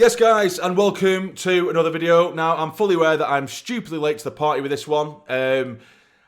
Yes guys, and welcome to another video. Now, I'm fully aware that I'm stupidly late to the party with this one.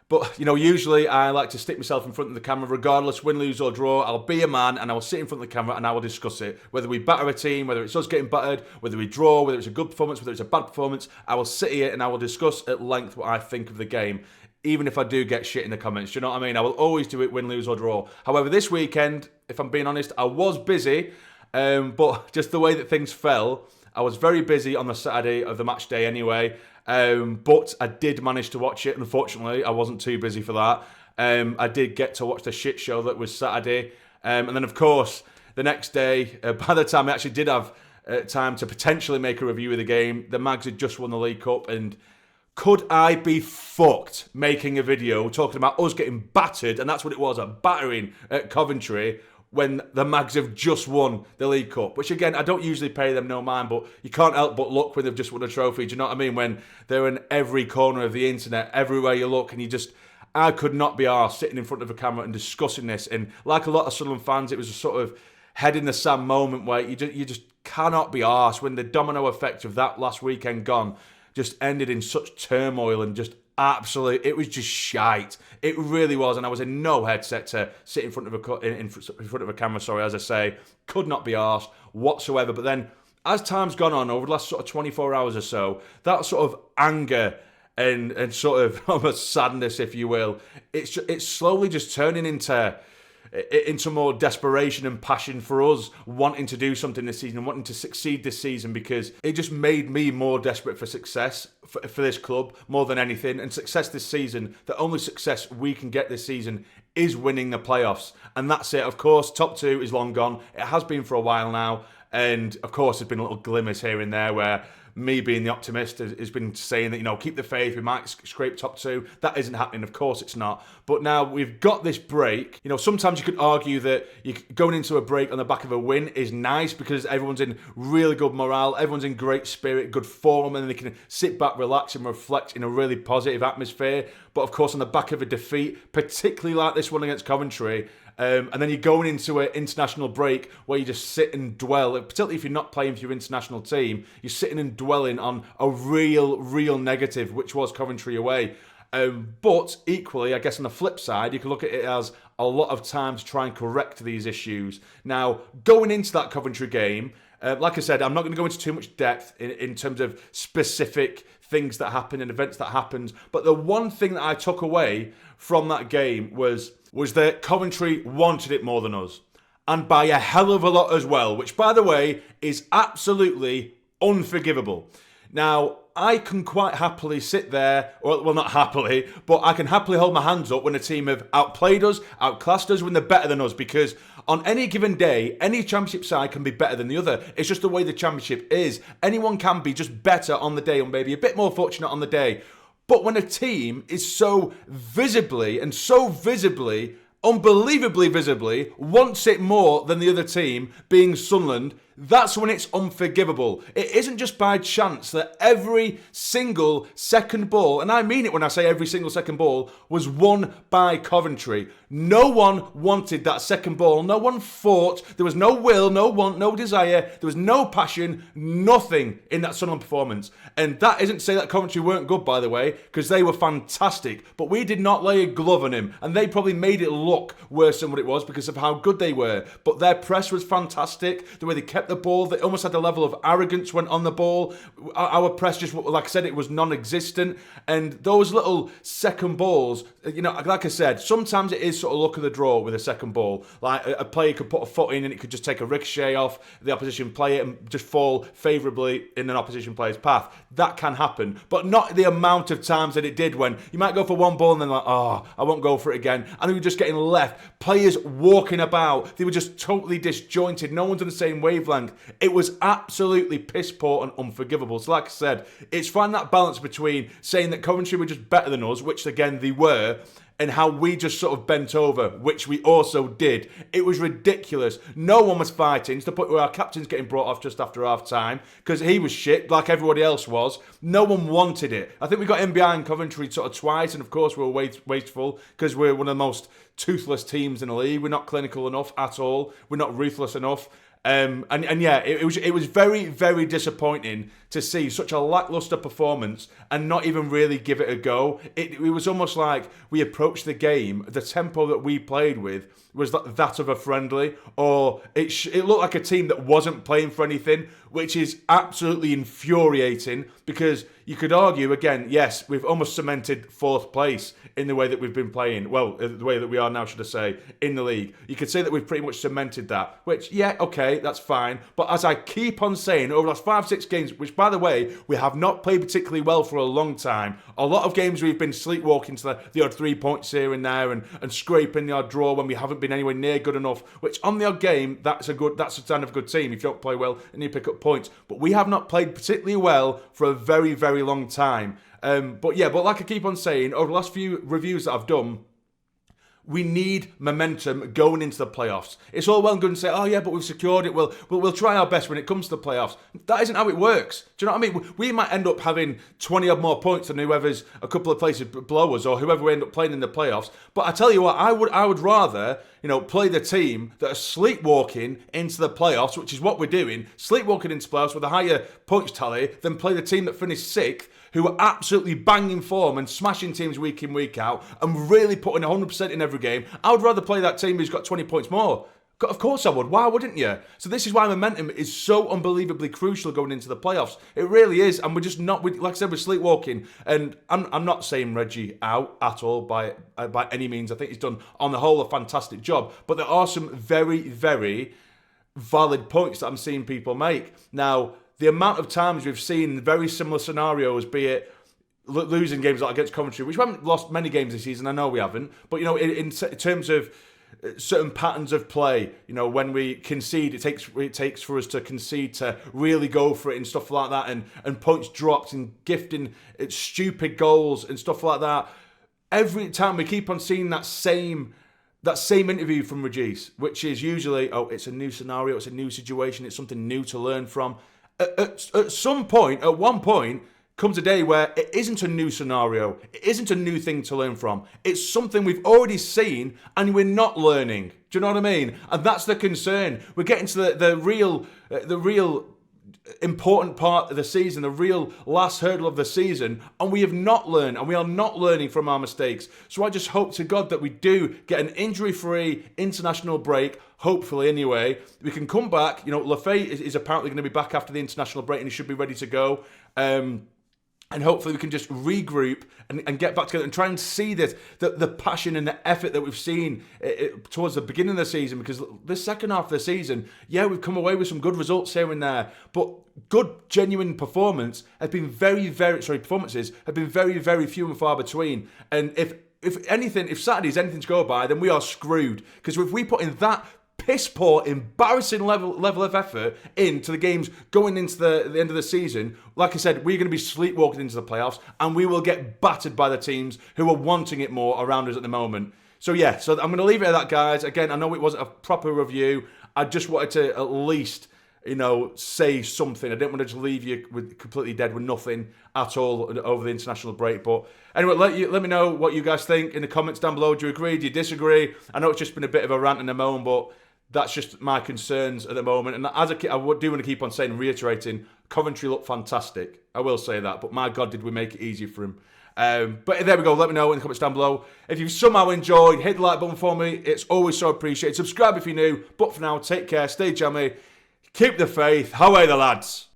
But, usually I like to stick myself in front of the camera regardless, win, lose or draw. I'll be a man and I will sit in front of the camera and I will discuss it. Whether we batter a team, whether it's us getting battered, whether we draw, whether it's a good performance, whether it's a bad performance, I will sit here and I will discuss at length what I think of the game. Even if I do get shit in the comments, do you know what I mean? I will always do it, win, lose or draw. However, this weekend, if I'm being honest, I was busy. But just the way that things fell, I was very busy on the Saturday of the match day anyway. But I did manage to watch it. Unfortunately, I wasn't too busy for that. I did get to watch the shit show that was Saturday. And then, of course, the next day, by the time I actually did have time to potentially make a review of the game, the Mags had just won the League Cup. And could I be fucked making a video talking about us getting battered, and that's what it was, a battering at Coventry, when the Mags have just won the League Cup, which again, I don't usually pay them no mind, but you can't help but look when they've just won a trophy, do you know what I mean? When they're in every corner of the internet, everywhere you look, and I could not be arsed sitting in front of a camera and discussing this, and like a lot of Sunderland fans, it was a sort of head in the sand moment where you just cannot be arsed when the domino effect of that last weekend gone just ended in such turmoil and just absolutely, it was just shite. It really was, and I was in no headset to sit in front of a camera. Sorry, as I say, could not be arsed whatsoever. But then, as time's gone on over the last sort of 24 hours or so, that sort of anger and sort of almost sadness, if you will, it's slowly just turning into more desperation and passion for us wanting to do something this season and wanting to succeed this season, because it just made me more desperate for success for this club more than anything. And success this season, the only success we can get this season is winning the playoffs. And that's it. Of course, top two is long gone. It has been for a while now. And of course, there's been little glimmers here and there where me being the optimist has been saying that, keep the faith, we might scrape top two. That isn't happening, of course it's not. But now we've got this break. Sometimes you could argue that going into a break on the back of a win is nice because everyone's in really good morale, everyone's in great spirit, good form, and they can sit back, relax and reflect in a really positive atmosphere. But of course, on the back of a defeat, particularly like this one against Coventry, and then you're going into an international break where you just sit and dwell, particularly if you're not playing for your international team, you're sitting and dwelling on a real negative, which was Coventry away. But equally, I guess on the flip side, you can look at it as a lot of time to try and correct these issues. Now, going into that Coventry game, like I said, I'm not going to go into too much depth in terms of specific things that happened and events that happened. But the one thing that I took away from that game was that Coventry wanted it more than us. And by a hell of a lot as well, which, by the way, is absolutely unforgivable. Now, I can quite happily sit there, well, not happily, but I can happily hold my hands up when a team have outplayed us, outclassed us, when they're better than us, because on any given day, any championship side can be better than the other. It's just the way the championship is. Anyone can be just better on the day, or maybe a bit more fortunate on the day. But when a team is so visibly, unbelievably visibly, wants it more than the other team, being Sunderland, that's when it's unforgivable. It isn't just by chance that every single second ball, and I mean it when I say every single second ball, was won by Coventry. No one wanted that second ball. No one fought. There was no will, no want, no desire. There was no passion, nothing in that Sunderland performance. And that isn't to say that Coventry weren't good, by the way, because they were fantastic. But we did not lay a glove on him. And they probably made it look worse than what it was because of how good they were. But their press was fantastic. The way they kept the ball, they almost had a level of arrogance when on the ball. Our press just, like I said, it was non-existent. And those little second balls, like I said, sometimes it is sort of luck of the draw with a second ball. Like a player could put a foot in and it could just take a ricochet off the opposition player and just fall favourably in an opposition player's path. That can happen, but not the amount of times that it did, when you might go for one ball and then I won't go for it again. And we were just getting left. Players walking about. They were just totally disjointed. No one's on the same wavelength. It was absolutely piss poor and unforgivable. So like I said, it's finding that balance between saying that Coventry were just better than us, which again they were, and how we just sort of bent over, which we also did. It was ridiculous. No one was fighting, to the point where our captain's getting brought off just after half time because he was shit, like everybody else was. No one wanted it. I think we got in behind Coventry sort of twice, and of course we were wasteful because we're one of the most toothless teams in the league. We're not clinical enough at all. We're not ruthless enough. And yeah, it was very, very disappointing to see such a lackluster performance and not even really give it a go. It was almost like we approached the game, the tempo that we played with was that of a friendly, or it looked like a team that wasn't playing for anything, which is absolutely infuriating because you could argue, again, yes, we've almost cemented 4th place in the way that we've been playing. Well, the way that we are now, should I say, in the league. You could say that we've pretty much cemented that, which, yeah, okay, that's fine. But as I keep on saying, over the last 5-6 games, which, by the way, we have not played particularly well for a long time. A lot of games we've been sleepwalking to the odd 3 points here and there and scraping the odd draw when we haven't been anywhere near good enough, which on the odd game, that's a sign of a good team. If you don't play well and you pick up points. But we have not played particularly well for a very, very long time. But like I keep on saying, over the last few reviews that I've done, we need momentum going into the playoffs. It's all well and good and say, oh yeah, but we've secured it. We'll try our best when it comes to the playoffs. That isn't how it works. Do you know what I mean? We might end up having 20 odd more points than whoever's a couple of places below us or whoever we end up playing in the playoffs. But I tell you what, I would rather, play the team that are sleepwalking into the playoffs, which is what we're doing, sleepwalking into playoffs with a higher points tally, than play the team that finished 6th, who are absolutely banging form and smashing teams week in, week out, and really putting 100% in every game. I would rather play that team who's got 20 points more. Of course I would. Why wouldn't you? So this is why momentum is so unbelievably crucial going into the playoffs. It really is. And we're just not, like I said, we're sleepwalking. And I'm not saying Reggie out at all by any means. I think he's done, on the whole, a fantastic job. But there are some very, very valid points that I'm seeing people make. Now, the amount of times we've seen very similar scenarios, be it losing games like against Coventry, which we haven't lost many games this season, I know we haven't, but in terms of certain patterns of play, when we concede, it takes for us to concede to really go for it and stuff like that, and points dropped and gifting stupid goals and stuff like that. Every time we keep on seeing that same interview from Rodgers, which is usually, it's a new scenario, it's a new situation, it's something new to learn from. At some point, at one point, comes a day where it isn't a new scenario. It isn't a new thing to learn from. It's something we've already seen and we're not learning. Do you know what I mean? And that's the concern. We're getting to the real important part of the season, the real last hurdle of the season, and we have not learned, and we are not learning from our mistakes. So I just hope to God that we do get an injury-free international break, hopefully anyway. We can come back. Lafay is apparently going to be back after the international break, and he should be ready to go. And hopefully we can just regroup and get back together and try and see the passion and the effort that we've seen towards the beginning of the season. Because the second half of the season, yeah, we've come away with some good results here and there, but good, genuine performances have been very, very few and far between. And if Saturday's anything to go by, then we are screwed. Because if we put in that piss poor, embarrassing level of effort into the games going into the end of the season, like I said, we're going to be sleepwalking into the playoffs, and we will get battered by the teams who are wanting it more around us at the moment. So yeah, I'm going to leave it at that, guys. Again, I know it wasn't a proper review. I just wanted to at least, say something. I didn't want to just leave you completely dead with nothing at all over the international break. But anyway, let me know what you guys think in the comments down below. Do you agree? Do you disagree? I know it's just been a bit of a rant in the moment, but that's just my concerns at the moment. And as I do want to keep on saying and reiterating, Coventry looked fantastic. I will say that. But my God, did we make it easy for him. But there we go. Let me know in the comments down below. If you've somehow enjoyed, hit the like button for me. It's always so appreciated. Subscribe if you're new. But for now, take care. Stay jammy. Keep the faith. How are the lads?